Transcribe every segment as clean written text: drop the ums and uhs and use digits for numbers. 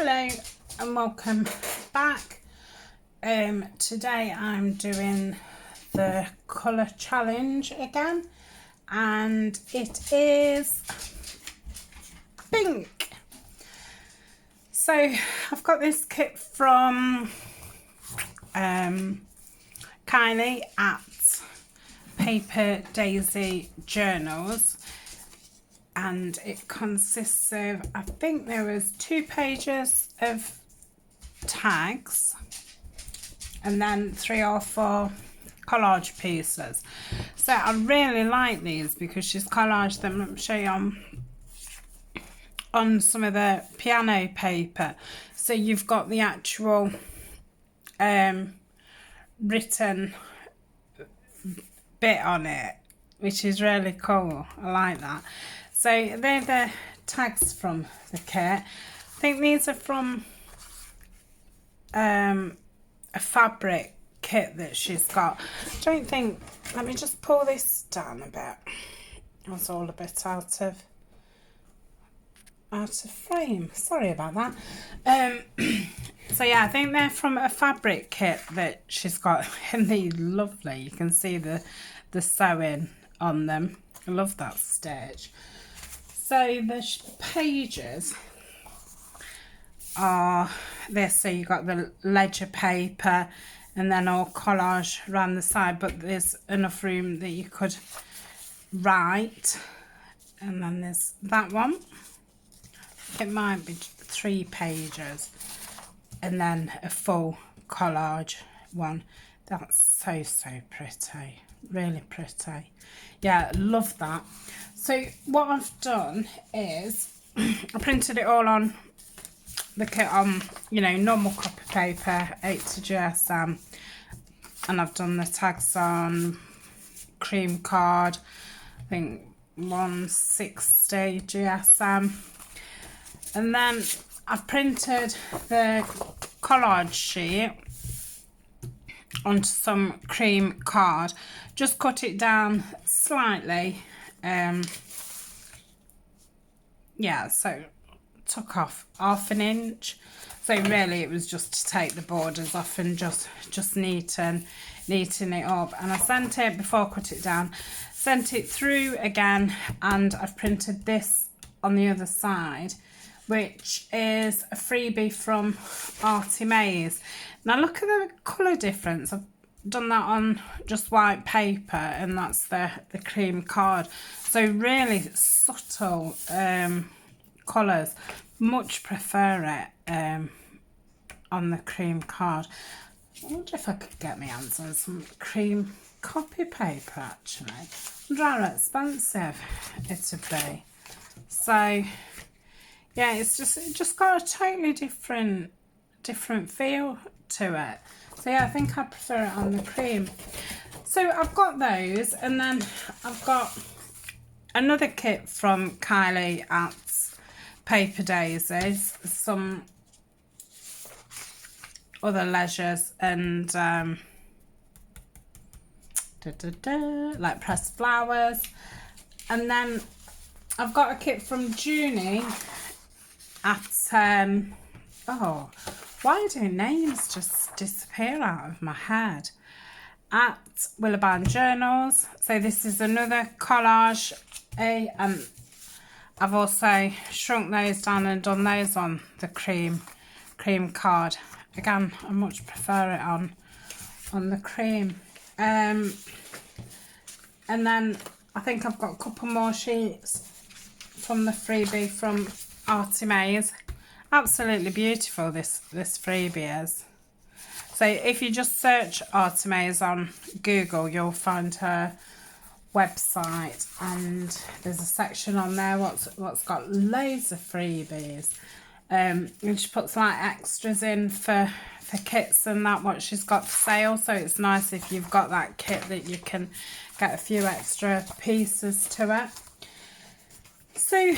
Hello and welcome back. Today I'm doing the colour challenge again, and it is pink. So I've got this kit from Kylie at Paper Daisy Journals, and it consists of, I think there was 2 pages of tags and then 3 or 4 collage pieces. So I really like these because she's collaged them. Let me show you on some of the piano paper, so you've got the actual written bit on it, which is really cool. I like that. So they're the tags from the kit. I think these are from a fabric kit that she's got. I don't think, let me just pull this down a bit. It was all a bit out of frame. Sorry about that. So yeah, I think they're from a fabric kit that she's got, and they're lovely. You can see the sewing on them. I love that stitch. So the pages are this. So you've got the ledger paper and then all collage around the side, but there's enough room that you could write. And then there's that one. It might be 3 pages. And then a full collage one. That's so pretty. Really pretty. Yeah, love that. So what I've done is I printed it all on the kit on, you know, normal copy paper, 8 to GSM, and I've done the tags on cream card, I think 160 GSM, and then I've printed the collage sheet onto some cream card, just cut it down slightly, yeah, so took off 1/2 inch. So really it was just to take the borders off and just neaten it up. And I sent it, before I cut it down, sent it through again, and I've printed this on the other side, which is a freebie from Artymaze. Now look at the colour difference. I've done that on just white paper, and that's the cream card. So really subtle colours. Much prefer it on the cream card. I wonder if I could get my hands on some cream copy paper actually. I wonder how expensive it'd be. So yeah, it just got a totally different feel to it. So yeah, I think I prefer it on the cream. So I've got those, and then I've got another kit from Kylie at Paper Daisies, some other leisures, and like pressed flowers. And then I've got a kit from Junie at oh, why do names just disappear out of my head? At Willowbound Journals. So this is another collage, and I've also shrunk those down and done those on the cream card. Again, I much prefer it on the cream. And then I think I've got a couple more sheets from the freebie from Artymaze. Absolutely beautiful this freebie is. So if you just search Artymaze on Google, you'll find her website, and there's a section on there what's got loads of freebies, and she puts like extras in for kits and that, what she's got for sale. So it's nice if you've got that kit that you can get a few extra pieces to it. So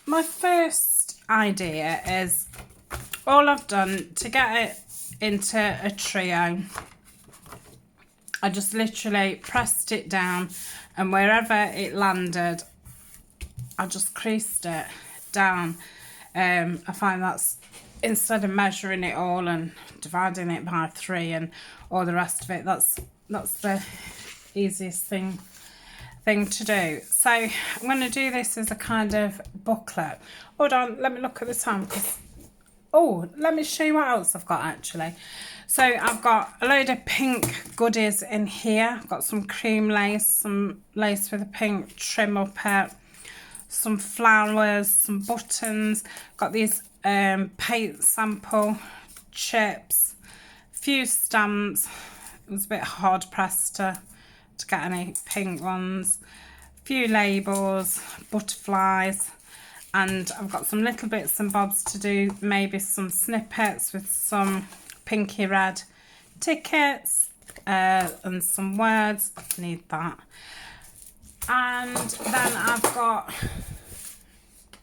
my first idea is, all I've done to get it into a trio, I just literally pressed it down, and wherever it landed I just creased it down. I find that's, instead of measuring it all and dividing it by 3 and all the rest of it, that's the easiest thing to do. So I'm going to do this as a kind of booklet. Hold on, let me look at the time, because let me show you what else I've got actually. So I've got a load of pink goodies in here. I've got some cream lace, some lace with a pink trim up it, some flowers, some buttons. Got these paint sample chips, a few stamps. It was a bit hard pressed to get any pink ones. A few labels, butterflies, and I've got some little bits and bobs to do, maybe some snippets with some pinky red tickets and some words. I need that. And then I've got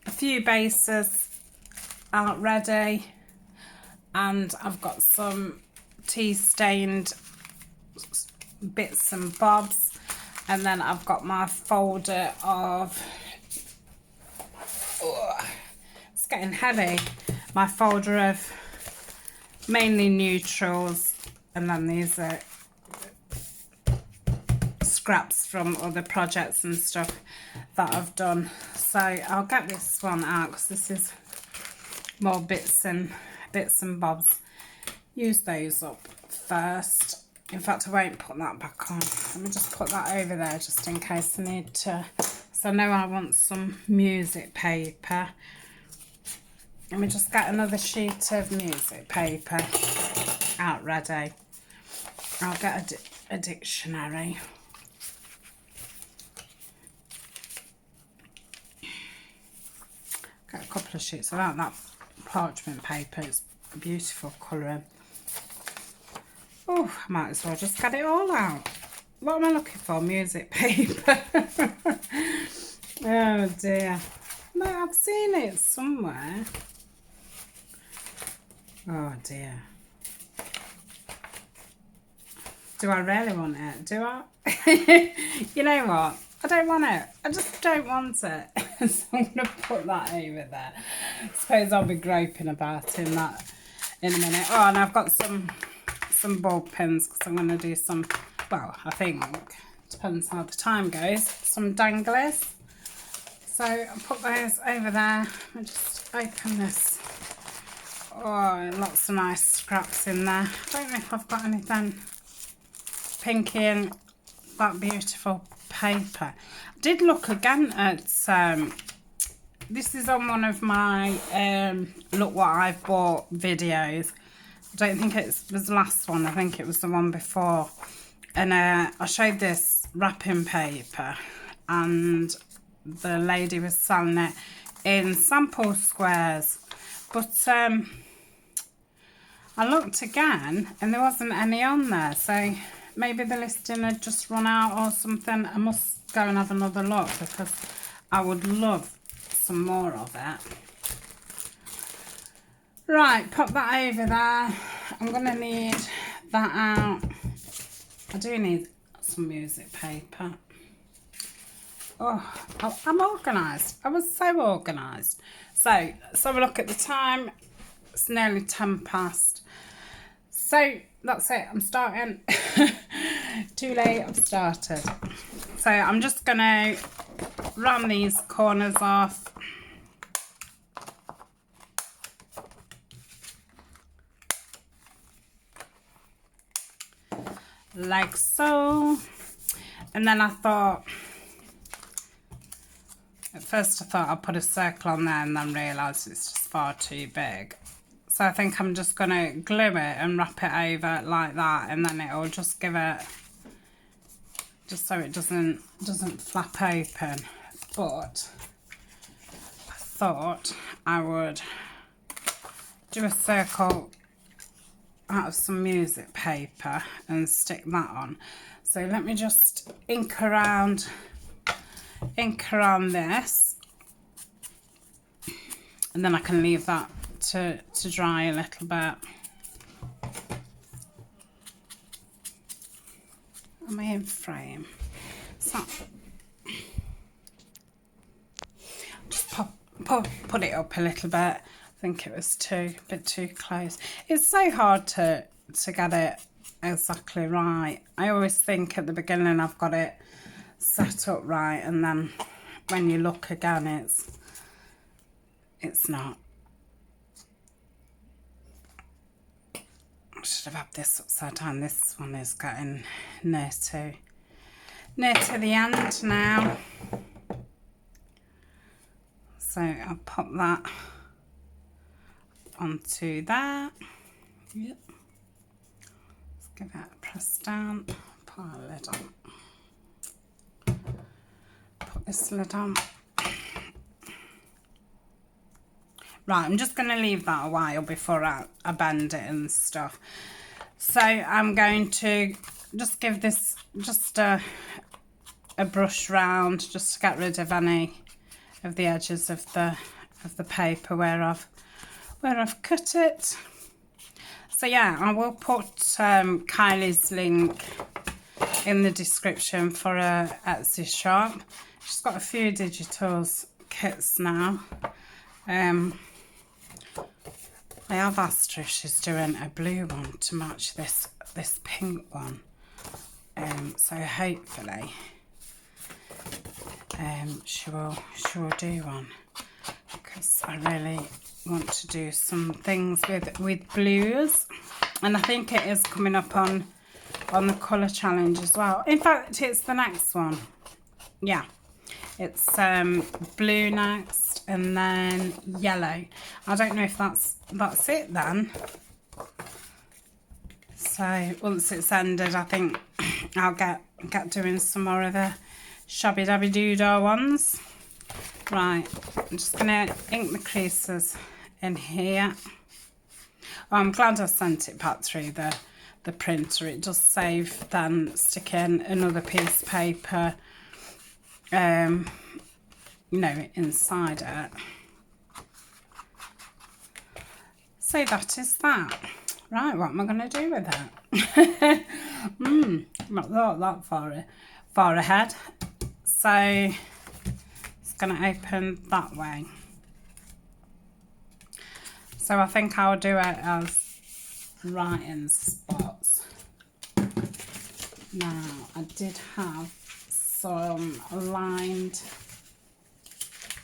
a few bases out ready, and I've got some tea stained bits and bobs, and then I've got my folder of it's getting heavy, my folder of mainly neutrals, and then these are scraps from other projects and stuff that I've done. So I'll get this one out because this is more bits and bobs. Use those up first. In fact, I won't put that back on. Let me just put that over there just in case I need to. So I know I want some music paper. Let me just get another sheet of music paper out ready. I'll get a dictionary. Get a couple of sheets. I like that parchment paper. It's a beautiful colouring. Oh, I might as well just get it all out. What am I looking for? Music paper. Oh dear. No, I've seen it somewhere. Oh dear. Do I really want it? Do I? You know what? I don't want it. I just don't want it. So I'm going to put that over there. I suppose I'll be groping about in that in a minute. Oh, and I've got some ball pins because I'm going to do some, well, I think, depends how the time goes, some danglies. So I'll put those over there. I'll just open this. Oh, lots of nice scraps in there. I don't know if I've got anything pinky in that beautiful paper. I did look again at, this is on one of my look what I've bought videos. I don't think it was the last one, I think it was the one before, and I showed this wrapping paper and the lady was selling it in sample squares, but I looked again and there wasn't any on there, so maybe the listing had just run out or something. I must go and have another look because I would love some more of it. Right, pop that over there. I'm going to need that out. I do need some music paper. Oh, I'm organised. I was so organised. So, let's have a look at the time. It's nearly 10 past. So, that's it. I'm starting. Too late, I've started. So, I'm just going to round these corners off. Like so. And then I thought, at first I thought I'd put a circle on there and then realised it's just far too big. So I think I'm just going to glue it and wrap it over like that, and then it'll just give it, just so it doesn't flap open. But I thought I would do a circle out of some music paper and stick that on. So let me just ink around this, and then I can leave that to dry a little bit. Am I in frame? So just put it up a little bit. I think it was a bit too close. It's so hard to get it exactly right. I always think at the beginning I've got it set up right, and then when you look again it's not. I should have had this upside down. This one is getting near to the end now. So I'll pop that onto there. Yep. Let's give it a press down. Put a lid on. Put this lid on. Right, I'm just going to leave that a while before I bend it and stuff. So I'm going to just give this just a brush round, just to get rid of any of the edges of the paper where I've cut it. So yeah, I will put Kylie's link in the description for her Etsy shop. She's got a few digitals kits now. I have asked her if she's doing a blue one to match this pink one. So hopefully she will do one, because I really want to do some things with blues, and I think it is coming up on the colour challenge as well. In fact, it's the next one. Yeah, it's blue next, and then yellow. I don't know if that's it then. So once it's ended, I think I'll get doing some more of the Shabbydabbydoodah ones. Right, I'm just gonna ink the creases in here. Oh, I'm glad I sent it back through the printer. It does save then sticking another piece of paper you know, inside it. So that is that. Right, what am I going to do with it? Not thought that far ahead. So it's going to open that way. So I think I'll do it as writing spots. Now, I did have some lined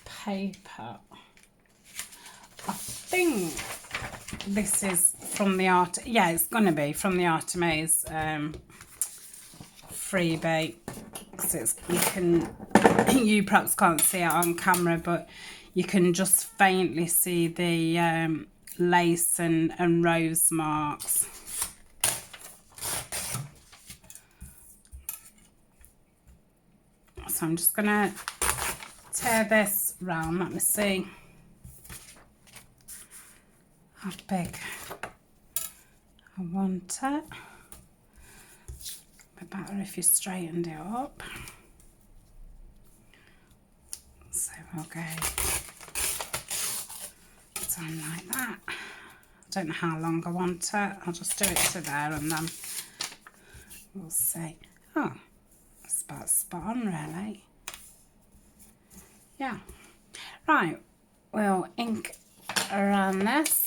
paper. I think this is from the yeah, it's going to be from the Artymaze freebie, because you perhaps can't see it on camera, but you can just faintly see the lace and rose marks. So I'm just going to tear this round. Let me see how big I want it. It'd be better if you straightened it up. So we'll go down like that. I don't know how long I want it. I'll just do it to there and then we'll see. Oh, that's about spot on really. Yeah. Right, we'll ink around this.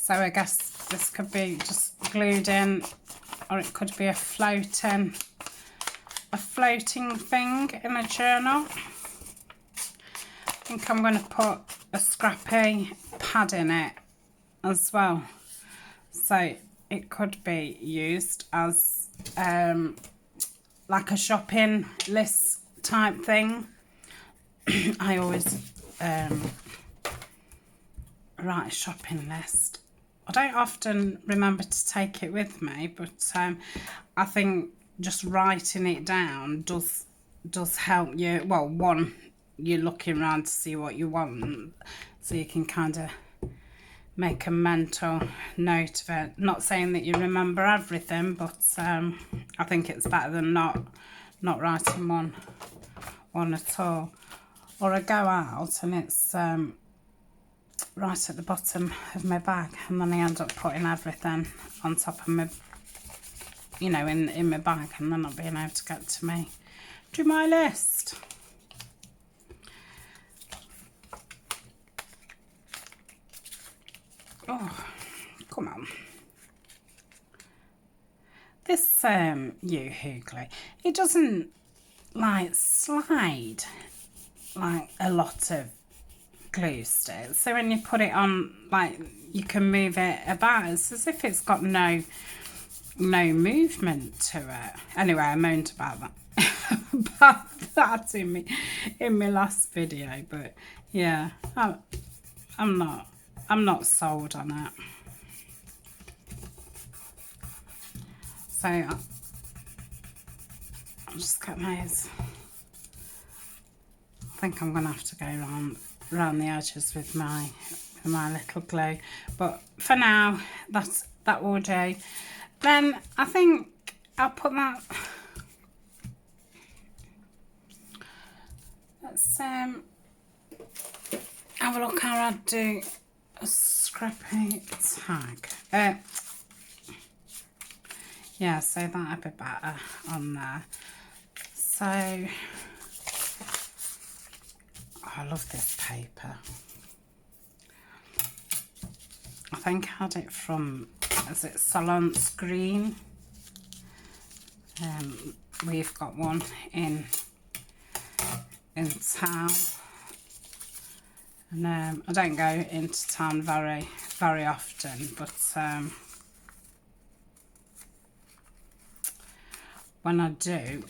So I guess this could be just glued in, or it could be a floating thing in a journal. I think I'm going to put a scrappy pad in it as well. So it could be used as like a shopping list type thing. I always write a shopping list. I don't often remember to take it with me, but I think just writing it down does help you. Well, one, you're looking around to see what you want, so you can kind of make a mental note of it. Not saying that you remember everything, but I think it's better than not writing one at all. Or I go out and it's right at the bottom of my bag, and then I end up putting everything on top of my, you know, in my bag, and then not being able to get to do my list. Oh, come on. This Yoo-hoo glue, it doesn't like slide like a lot of glue sticks. So when you put it on, like, you can move it about. It's as if it's got no movement to it. Anyway, I moaned about that in my last video, but yeah, I'm not sold on it. So I'll just get those. I think I'm gonna have to go around the edges with my little glue, but for now that will do. Then I think I'll put that. Let's have a look how I'd do a scrappy tag. Yeah, so that'd be better on there. So, oh, I love this paper. I think I had it from, is it Salon's Green? We've got one in town. And I don't go into town very often, but when I do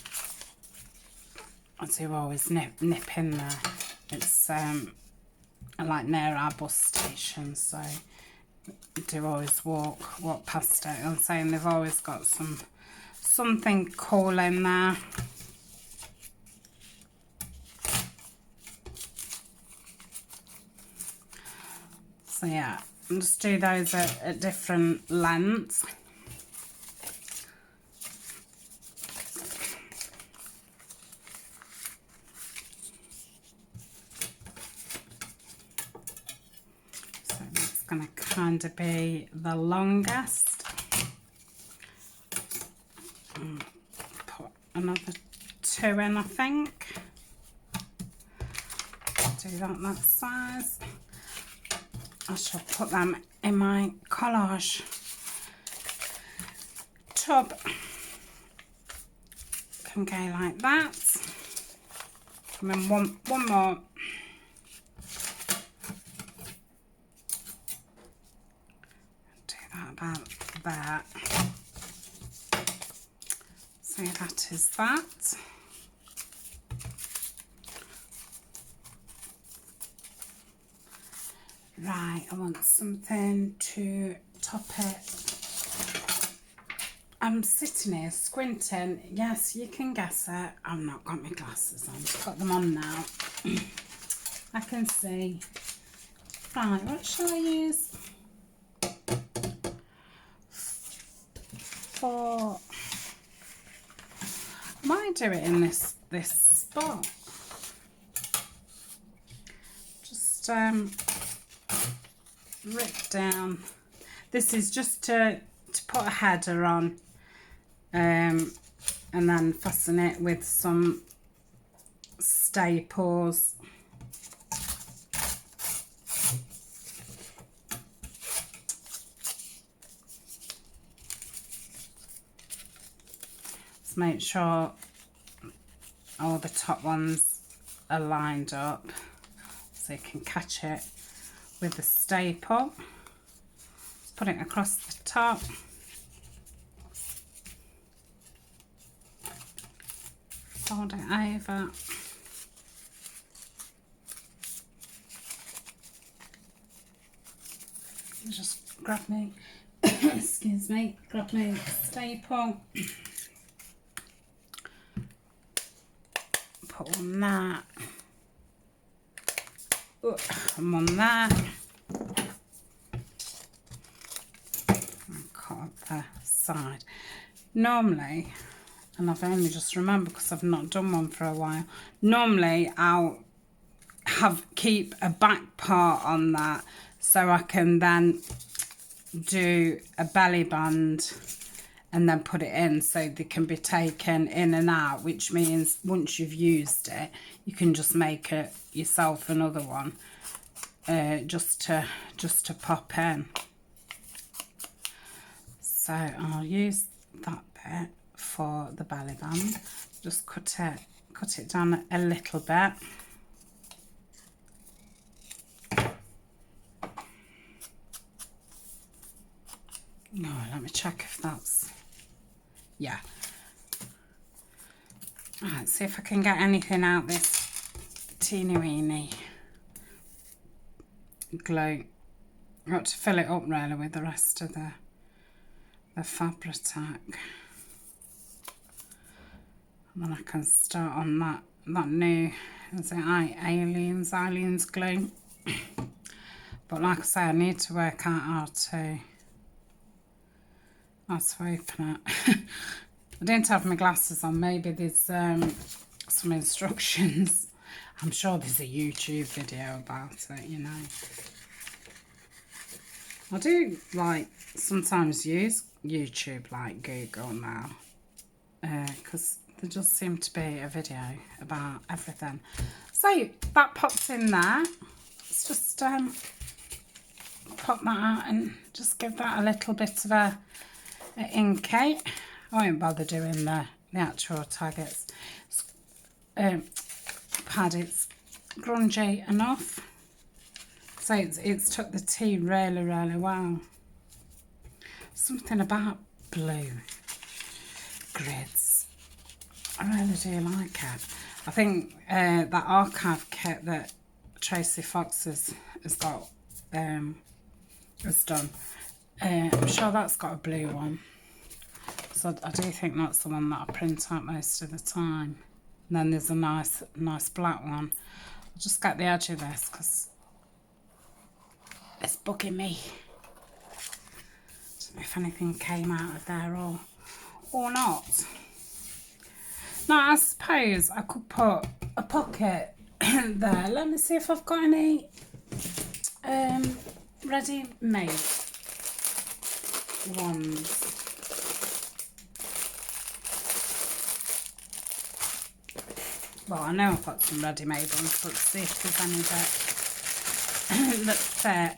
always nip in there. It's like near our bus station, so I do always walk past it. I'm saying they've always got something cool in there. So yeah, I'll just do those at different lengths. So that's going to kind of be the longest. Put another 2 in, I think. Do that size. I shall put them in my collage tub. Can go like that. And then one more. Do that about there. So that is that. Right, I want something to top it. I'm sitting here squinting. Yes, you can guess it. I've not got my glasses on. I've got them on now. I can see. Right, what shall I use? For I might do it in this spot. Just rip down. This is just to put a header on, and then fasten it with some staples. Just make sure all the top ones are lined up so you can catch it with the staple. Just put it across the top. Fold it over. Just grab me, excuse me, grab me staple. Put on that. I'm on that. Cut up the side. Normally, and I've only just remembered because I've not done one for a while. Normally, I'll keep a back part on that so I can then do a belly band and then put it in so they can be taken in and out, which means once you've used it, you can just make it yourself another one, just to pop in. So I'll use that bit for the belly band. Just cut it down a little bit. No, let me check if that's, yeah. Alright, see if I can get anything out this teeny weeny glue. I've got to fill it up really with the rest of the fabric. And then I can start on that new, is it Aliens glue. But like I say, I need to work out how to open it. I didn't have my glasses on. Maybe there's some instructions. I'm sure there's a YouTube video about it, you know. I do like sometimes use YouTube like Google now, because there just seem to be a video about everything. So that pops in there. Let's just pop that out and just give that a little bit of a inkate. I won't bother doing the actual tag. It's pad, it's grungy enough. So it's took the tea really, really well. Something about blue grids, I really do like it. I think that archive kit that Tracy Fox has got, has done, I'm sure that's got a blue one. So I do think that's the one that I print out most of the time. And then there's a nice black one. I'll just get the edge of this because it's bugging me. Don't know if anything came out of there or not. Now I suppose I could put a pocket there. Let me see if I've got any ready-made ones. Well, I know I've got some ready-made ones, but see if there's any that fit.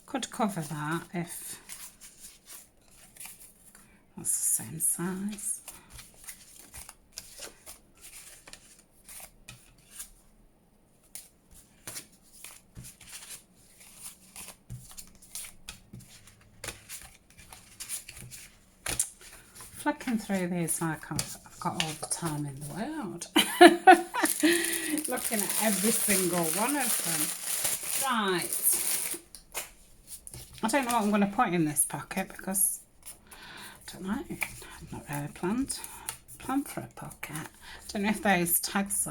Could cover that if that's the same size. Flicking through these like I've got all the time in the world. Looking at every single one of them. Right. I don't know what I'm going to put in this pocket because I don't know. I've not really planned for a pocket. I don't know if those tags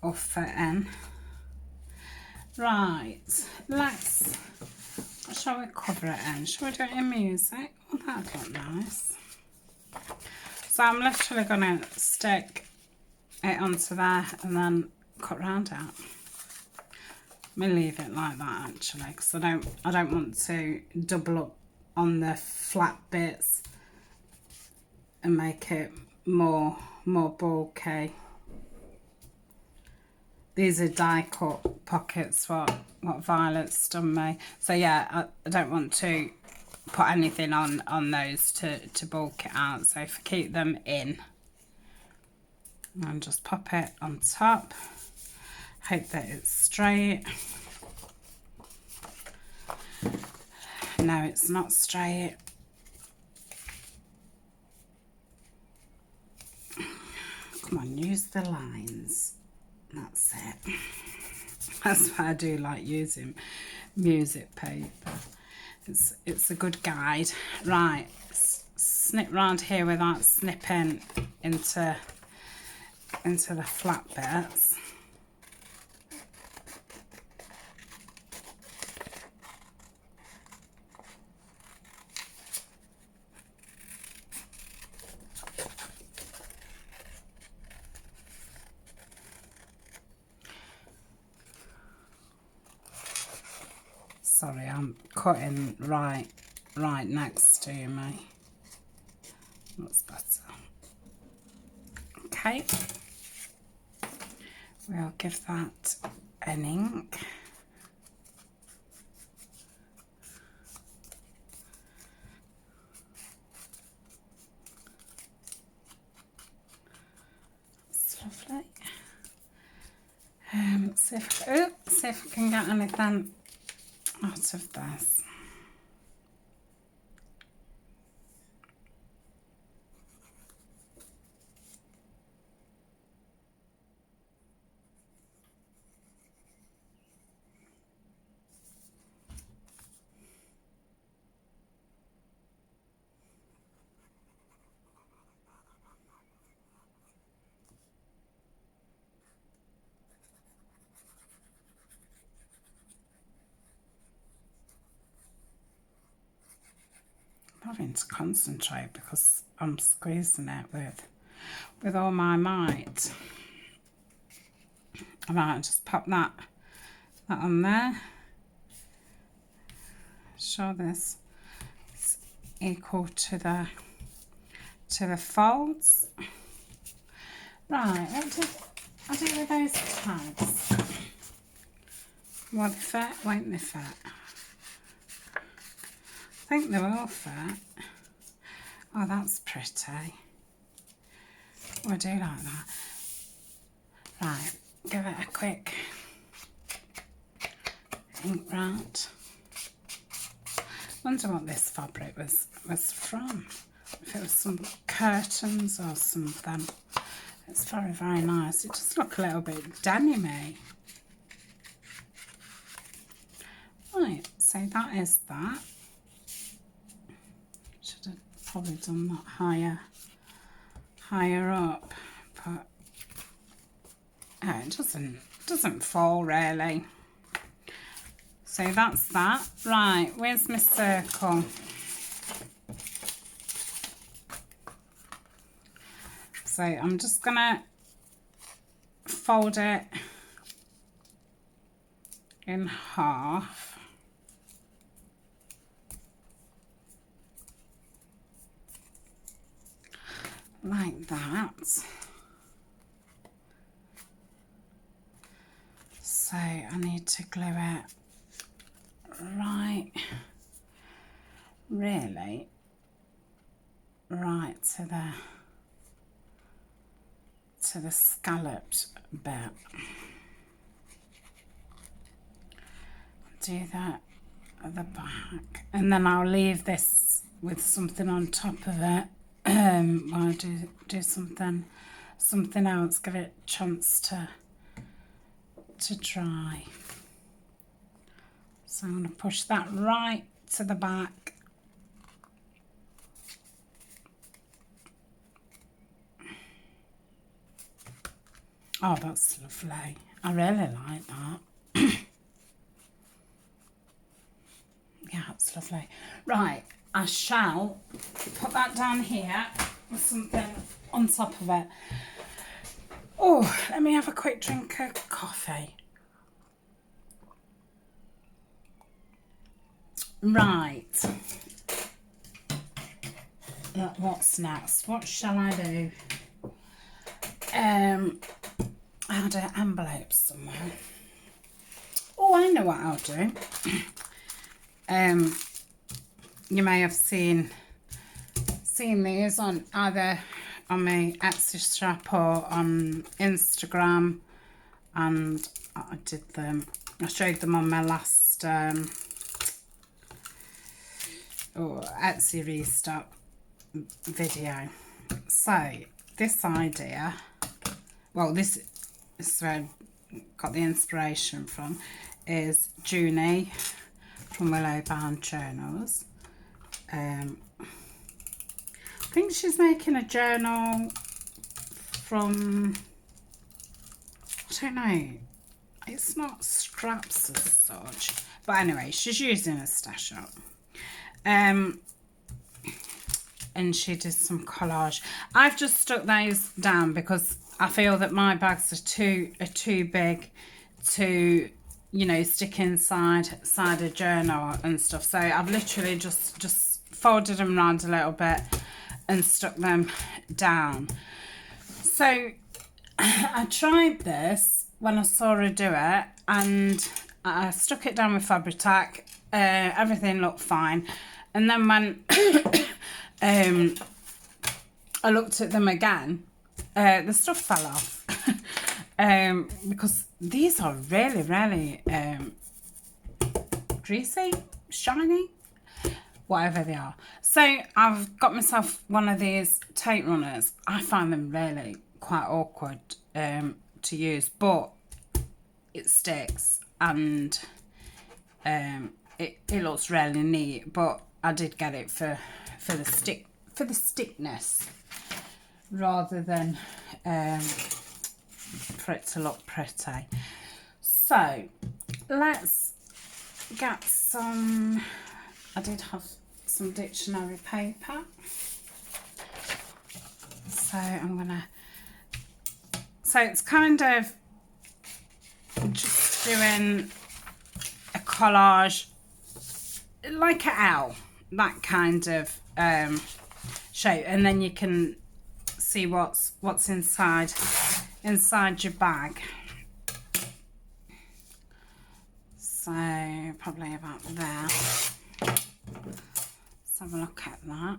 will fit in. Right. Shall we cover it in? Shall we do it in music? Oh, that'd look nice. So I'm literally going to stick it onto there and then cut round out. I'm going to leave it like that actually because I don't want to double up on the flat bits and make it more bulky. These are die cut pockets, what Violet's done me. So yeah, I don't want to put anything on those to bulk it out. So if I keep them in and just pop it on top, hope that it's straight. No, it's not straight. Come on, use the lines. That's it. That's why I do like using music paper. It's a good guide. Right, snip round here without snipping into the flat bits. Sorry, I'm cutting right next to me. That's better. Okay, we'll give that an ink. It's lovely. See if I can get anything out of this. Having to concentrate because I'm squeezing it with all my might. I might just pop that on there. Show this it's equal to the folds. Right, what did I do with those tags? Will they fit? Won't they fit? I think they will fit. Oh, that's pretty. Oh, I do like that. Right, give it a quick ink round. Wonder what this fabric was from. If it was some curtains or something. It's very, very nice. It just looks a little bit denim-y. Right, so that is that. Should have probably done that higher up, but oh, it doesn't fall really. So that's that. Right, where's my circle? So I'm just gonna fold it in half. Like that. So I need to glue it really right to the scalloped bit. Do that at the back, and then I'll leave this with something on top of it. While I do something else, give it a chance to dry. So I'm going to push that right to the back. Oh, that's lovely. I really like that. Yeah, it's lovely. Right, I shall put that down here with something on top of it. Oh, let me have a quick drink of coffee. Right. What's next? What shall I do? I had an envelope somewhere. Oh, I know what I'll do. You may have seen these on either on my Etsy shop or on Instagram, and I showed them on my last Etsy restock video. So this idea, well, this is where I got the inspiration from, is Junie from Willow Bound Journals. I think she's making a journal from, I don't know, it's not scraps as such, but anyway, she's using a stash up. And she did some collage. I've just stuck those down because I feel that my bags are too big to, you know, stick inside a journal and stuff. So I've literally just folded them around a little bit and stuck them down. So I tried this when I saw her do it, and I stuck it down with Fabri-Tac. Everything looked fine, and then when I looked at them again, the stuff fell off. Because these are really, really greasy, shiny, whatever they are. So I've got myself one of these tape runners. I find them really quite awkward to use, but it sticks, and it looks really neat. But I did get it for the stickness rather than for it to look pretty. So let's get some. I did have some dictionary paper, so I'm gonna. So it's kind of just doing a collage like an L, that kind of shape, and then you can see what's inside your bag. So probably about there. Let's have a look at that.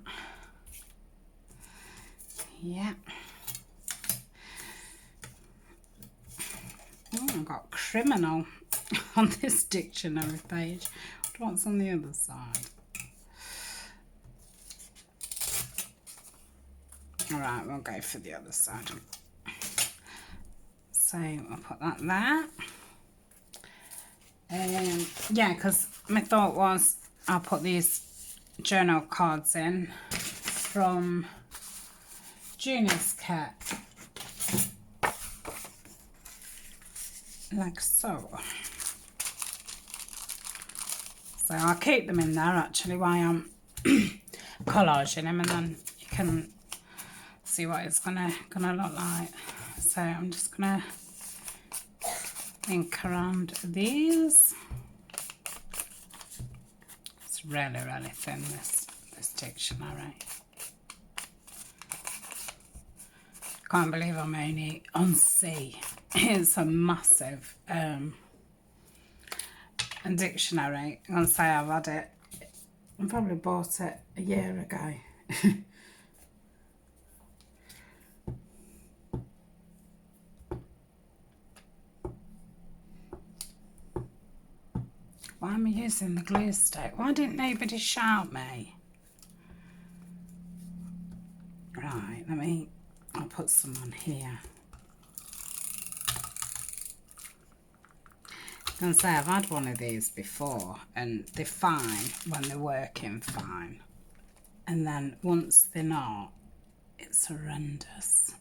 Yeah. Oh, I've got criminal on this dictionary page. What's on the other side? Alright, we'll go for the other side. So I'll put that there. Yeah, because my thought was I'll put these journal cards in from Junior's kit, like so. So I'll keep them in there actually while I'm collaging them, and then you can see what it's gonna look like. So I'm just gonna ink around these. It's really, really thin, this dictionary. Can't believe I'm only on C. It's a massive dictionary. I'm gonna say I've had it. I probably bought it a year ago. Why am I using the glue stick? Why didn't nobody shout me? Right, I'll put some on here. I can say I've had one of these before, and they're fine when they're working fine. And then once they're not, it's horrendous.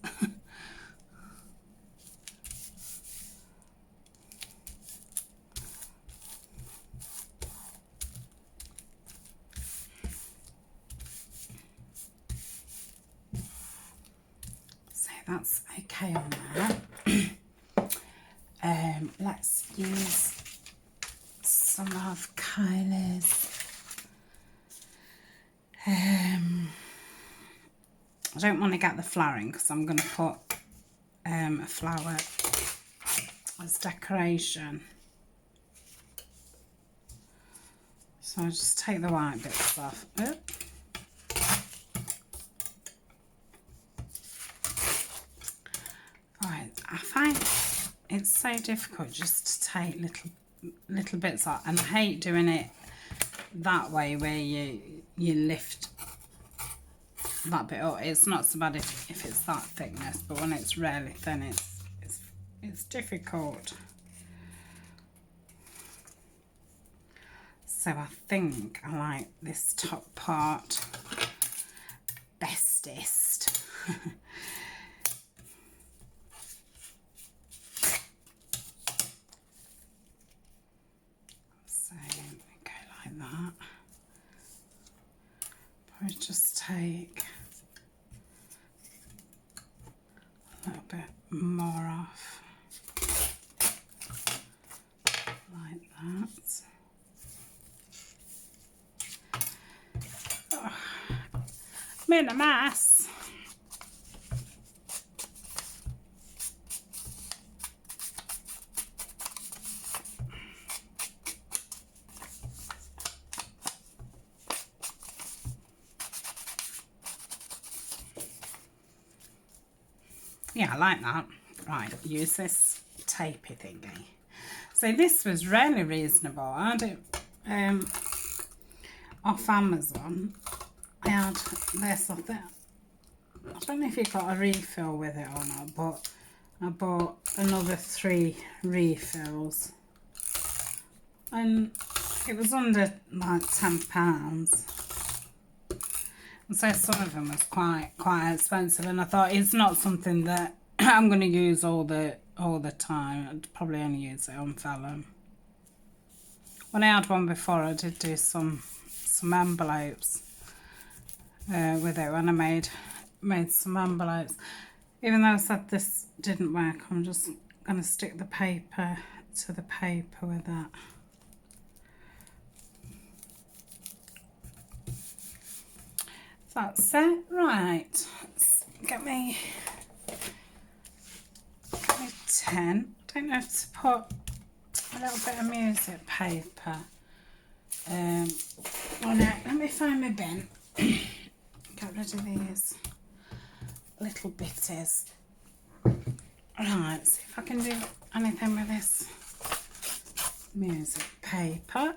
That's okay on that. Let's use some of Kylie's. I don't want to get the flowering because I'm going to put a flower as decoration. So I'll just take the white bits off. Oop. I find it's so difficult just to take little bits out, and I hate doing it that way where you lift that bit up. It's not so bad if it's that thickness, but when it's really thin, it's difficult. So I think I like this top part bestest. That. Probably just take a little bit more off, like that. Oh, I'm in a mess. Yeah, I like that. Right, use this tapey thingy. So this was really reasonable. I had it off Amazon. I had this, I don't know if you got a refill with it or not, but I bought another 3 refills. And it was under like £10. And so some of them was quite expensive, and I thought it's not something that I'm going to use all the time. I'd probably only use it on vellum. When I had one before, I did do some envelopes with it when I made some envelopes. Even though I said this didn't work, I'm just going to stick the paper to the paper with that. That's it. Right, let's get me 10. I don't know if to put a little bit of music paper on it. Let me find my bin. Get rid of these little bitties. Right, see if I can do anything with this music paper.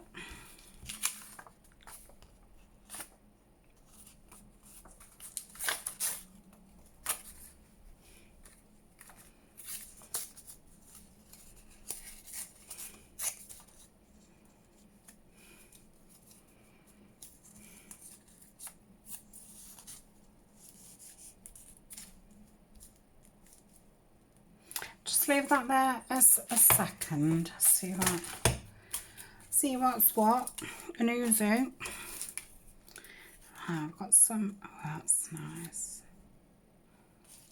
Leave that there as a second. See what's what. An ouzo. I've got some. Oh, that's nice.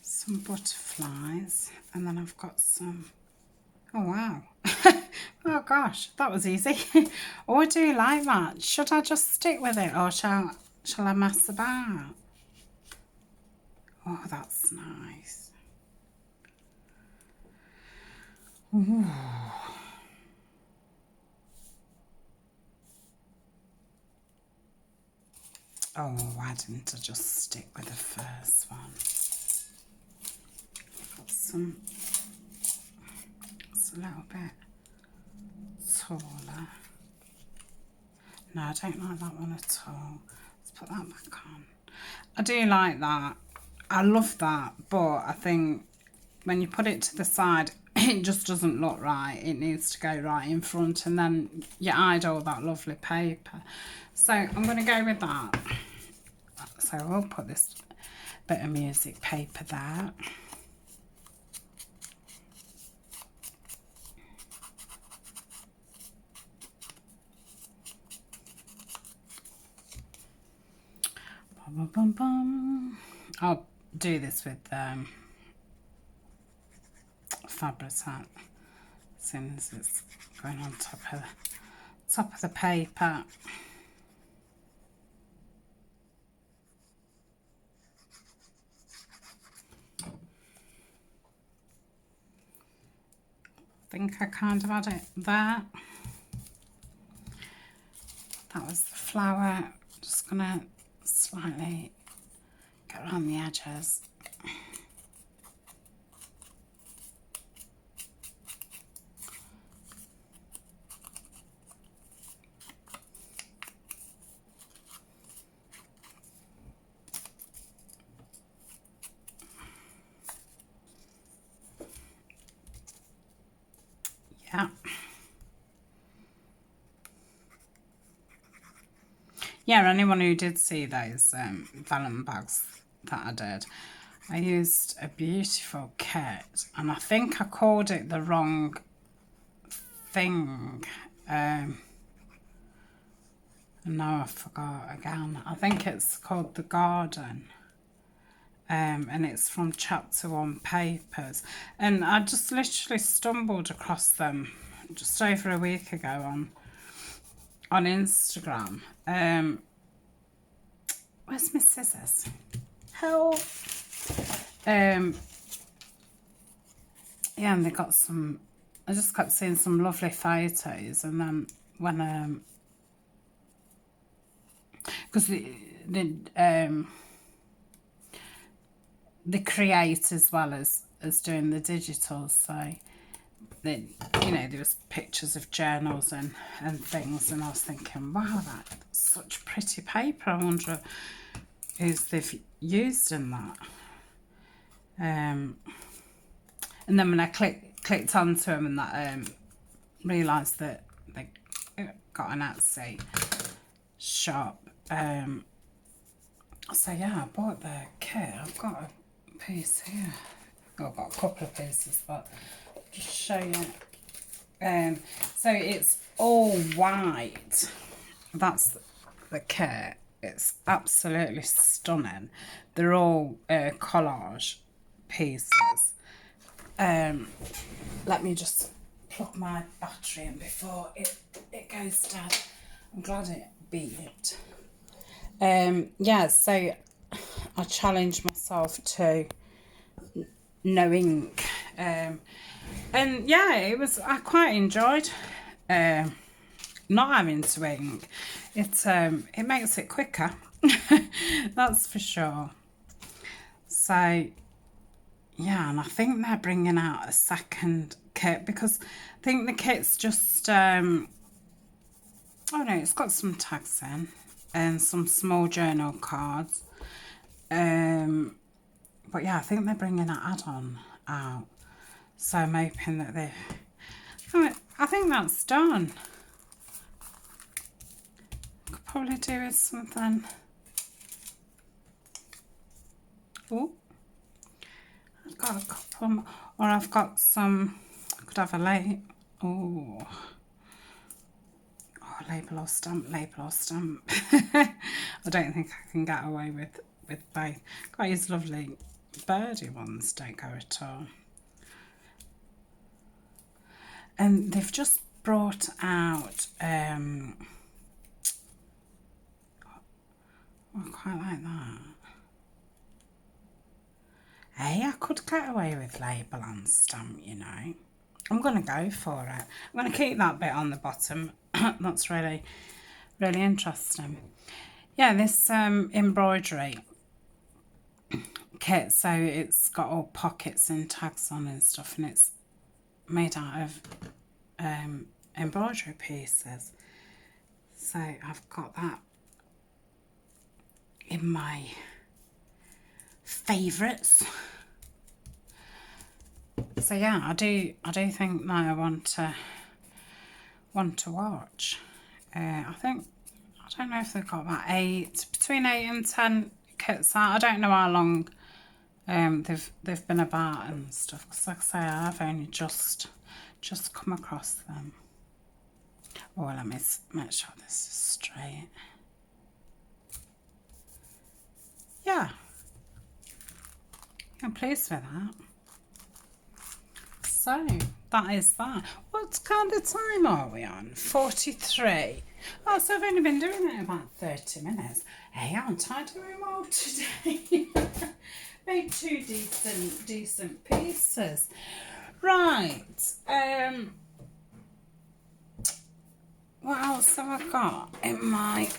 Some butterflies, and then I've got some. Oh wow! Oh gosh, that was easy. Oh, I do like that. Should I just stick with it, or shall I mess about? Oh, that's nice. Ooh. Oh, why didn't I just stick with the first one? Got some, it's a little bit taller. No, I don't like that one at all. Let's put that back on. I do like that. I love that, but I think when you put it to the side, it just doesn't look right. It needs to go right in front, and then you hide all that lovely paper. So I'm going to go with that. So I'll put this bit of music paper there. Bum, bum, bum, bum. I'll do this with fabric as soon as it's going on top of the paper. I think I kind of had it there. That was the flower. Just gonna slightly get around the edges. Yeah, anyone who did see those vellum bags that I did, I used a beautiful kit, and I think I called it the wrong thing. And now I forgot again. I think it's called The Garden. And it's from Chapter 1 Papers. And I just literally stumbled across them just over a week ago on Instagram. Where's my scissors? Help! Yeah, and they got some, I just kept seeing some lovely photos, and then when, because they create as well as as doing the digital, so then, you know, there was pictures of journals and things, and I was thinking, wow, that's such pretty paper. I wonder who's they've used in that. And then when I clicked onto them and that realised that they got an Etsy shop. So yeah, I bought the kit. I've got a piece here. I've got a couple of pieces, but I'll just show you. So it's all white. That's the kit. It's absolutely stunning. They're all collage pieces. Let me just plug my battery in before it goes dead. I'm glad it beeped. Yeah, so I challenged myself to no ink. And yeah, I quite enjoyed not having to ink. It makes it quicker. That's for sure. So yeah, and I think they're bringing out a second kit, because I think the kit's just oh no, it's got some tags in and some small journal cards. But yeah, I think they're bringing an add-on out, so I'm hoping that I think that's done. Could probably do with something. Oh, I've got a couple more, or I've got some. I could have a label. Oh, label or stamp, label or stamp. I don't think I can get away with both. Got these lovely birdie ones, don't go at all. And they've just brought out I quite like that. Hey, I could get away with label and stamp, you know. I'm going to go for it. I'm going to keep that bit on the bottom. That's really, really interesting. Yeah, this embroidery kit, so it's got all pockets and tags on and stuff, and it's made out of embroidery pieces. So I've got that in my favourites. So yeah, I do think that I want to watch. I don't know if they've got about between 8 and 10 kits out. I don't know how long they've been about and stuff, because like I say, I've only just come across them. Oh, let me make sure this is straight. Yeah, I'm pleased with that. So that is that. What kind of time are we on? 43. Oh, so I've only been doing it about 30 minutes. Hey, aren't I doing well today? Made 2 decent pieces. Right. What else have I got in my...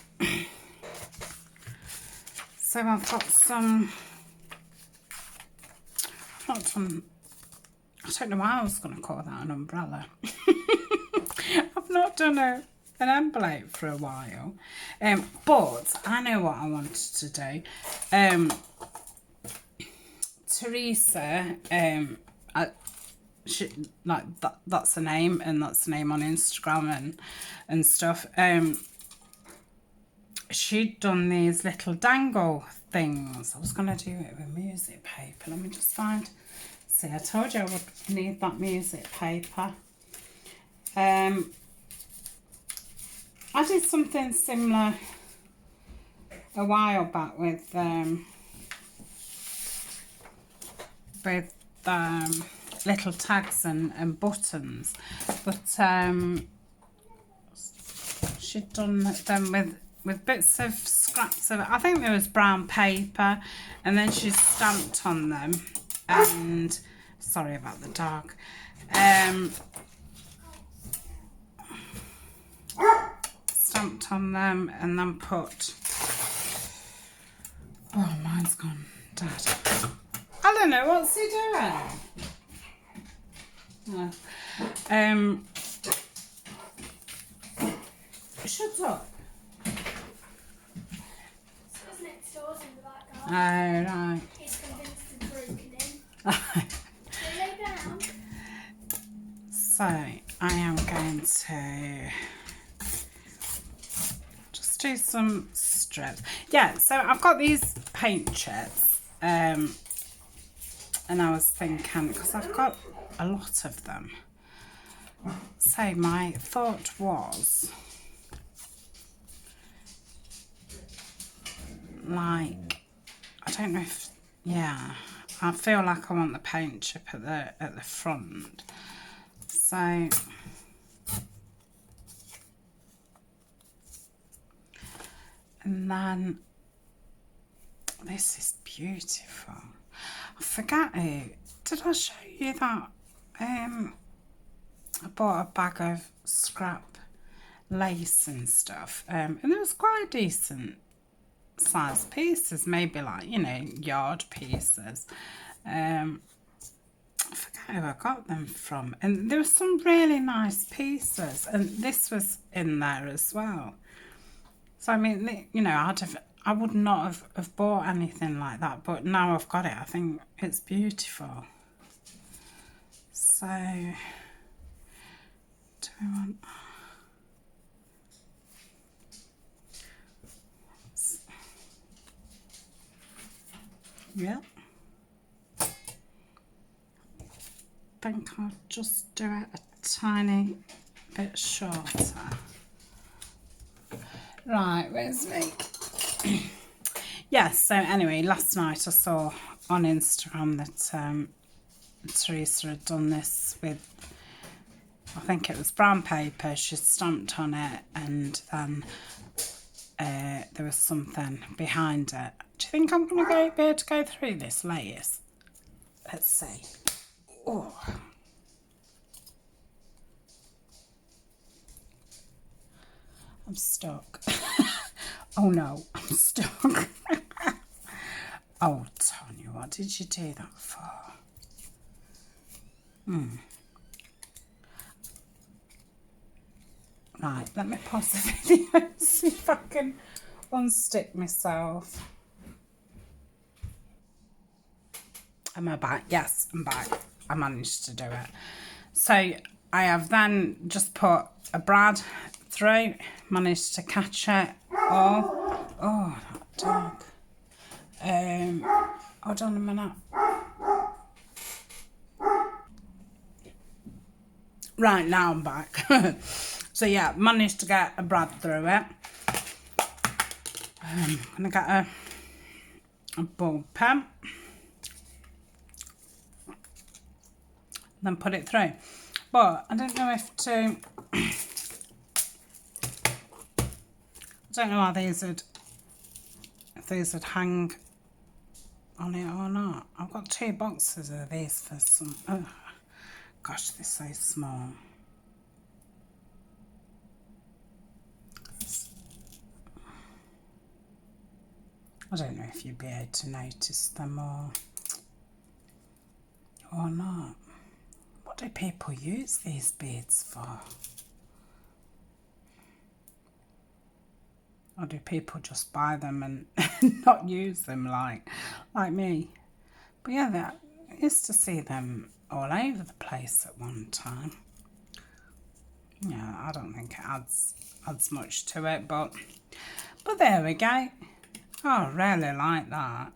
So I've got some... I've not done... I don't know why I was going to call that an umbrella. I've not done an envelope for a while. But I know what I wanted to do. Teresa, that's her name, and that's her name on Instagram and stuff. She'd done these little dangle things. I was going to do it with music paper. Let me just find... See, I told you I would need that music paper. I did something similar a while back with little tags and buttons, but she'd done them with bits of scraps of, I think there was brown paper, and then she stamped on them. And sorry about the dog. Stamped on them and then put... Oh, mine's gone, Dad. I don't know, what's he doing? Shut up. It's next door's in the back Oh, right. He's convinced it's broken in. Lay down. So, I am going to just do some strips. Yeah, so I've got these paint chips. And I was thinking, because I've got a lot of them. So, my thought was, like, I don't know if, yeah, I feel like I want the paint chip at the front. So, and then this is beautiful. I forgot it. Did I show you that? I bought a bag of scrap lace and stuff, and it was quite decent size pieces, maybe like, you know, yard pieces. I forget who I got them from, and there were some really nice pieces, and this was in there as well. So I mean, you know, I would not have bought anything like that, but now I've got it, I think it's beautiful. So do we want, yeah, I think I'll just do it a tiny bit shorter. Right, where's me? Yes, so anyway, last night I saw on Instagram that Teresa had done this with, I think it was brown paper. She stamped on it, and then there was something behind it. Do you think I'm going to be able to go through this lace? Let's see. Oh. I'm stuck. Oh no, I'm stuck. Oh, Tania, what did you do that for? Right, let me pause the video and see if I can unstick myself. Am I back? Yes, I'm back. I managed to do it. So I have then just put a brad through, managed to catch it all. Oh, that dog. Hold on a minute. Right, now I'm back. So yeah, managed to get a brad through it. I'm gonna get a ball pen, then put it through. But I don't know if to. I don't know how these would, if these would hang on it or not. I've got 2 boxes of these for some. Oh, gosh, they're so small. I don't know if you'd be able to notice them or not. What do people use these beads for? Or do people just buy them and not use them like me? But yeah, I used to see them all over the place at one time. Yeah, I don't think it adds much to it, but there we go. Oh, I really like that.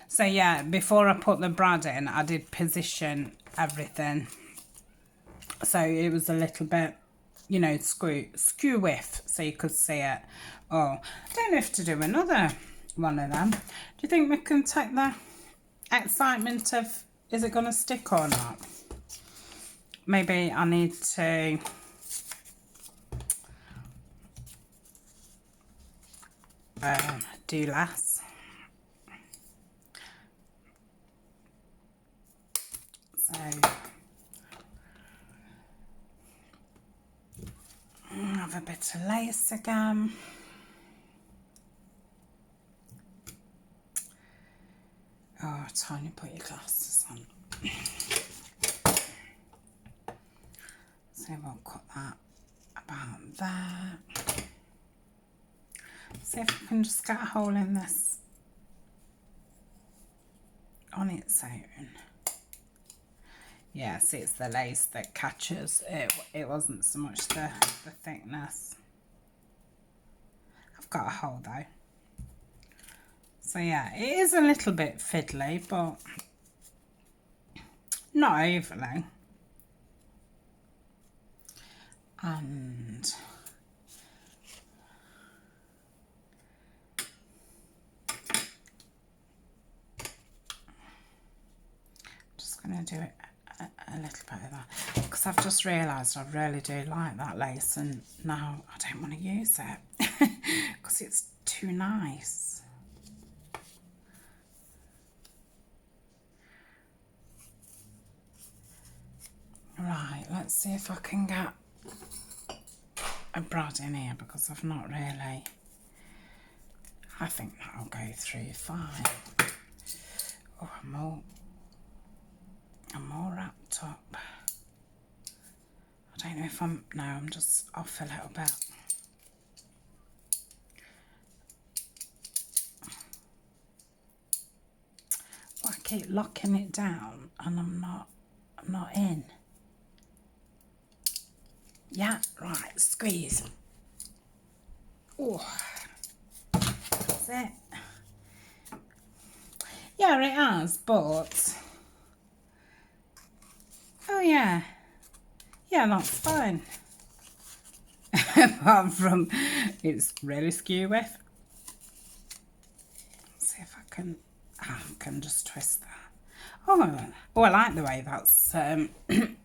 So yeah, before I put the brad in, I did position everything, so it was a little bit, you know, skew with, so you could see it. Oh, I don't have to do another one of them. Do you think we can take the excitement of, is it going to stick or not? Maybe I need to do less. So have a bit of lace again. Oh, Tanya, put your glasses on. So we'll cut that about there. See if I can just get a hole in this on its own. Yeah, see, it's the lace that catches. It wasn't so much the thickness. I've got a hole though. So yeah, it is a little bit fiddly, but not overly. And just going to do it a little bit of that, because I've just realised I really do like that lace, and now I don't want to use it because it's too nice. Right, let's see if I can get a brad in here, because I've not really. I think that'll go through fine. Oh, I'm all wrapped up. I don't know if I'm just off a little bit. Oh, I keep locking it down and I'm not in. Yeah, right, squeeze. Oh, that's it. Yeah, it has, but oh yeah, that's fine. Apart from it's really skewy. Let's see if I can just twist that. Oh, I like the way that's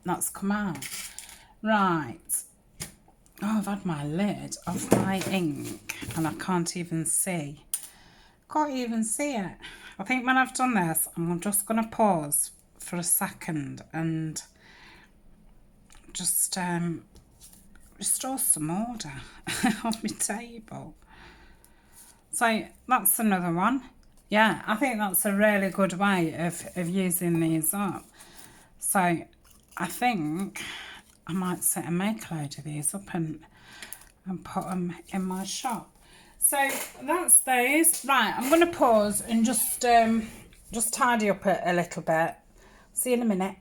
that's come out. Right. Oh, I've had my lid off my ink and I can't even see. Can't even see it. I think when I've done this, I'm just going to pause for a second and just restore some order on my table. So that's another one. Yeah, I think that's a really good way of using these up. So I think I might sit and make a load of these up and put them in my shop. So that's those. Right, I'm going to pause and just tidy up a little bit. See you in a minute.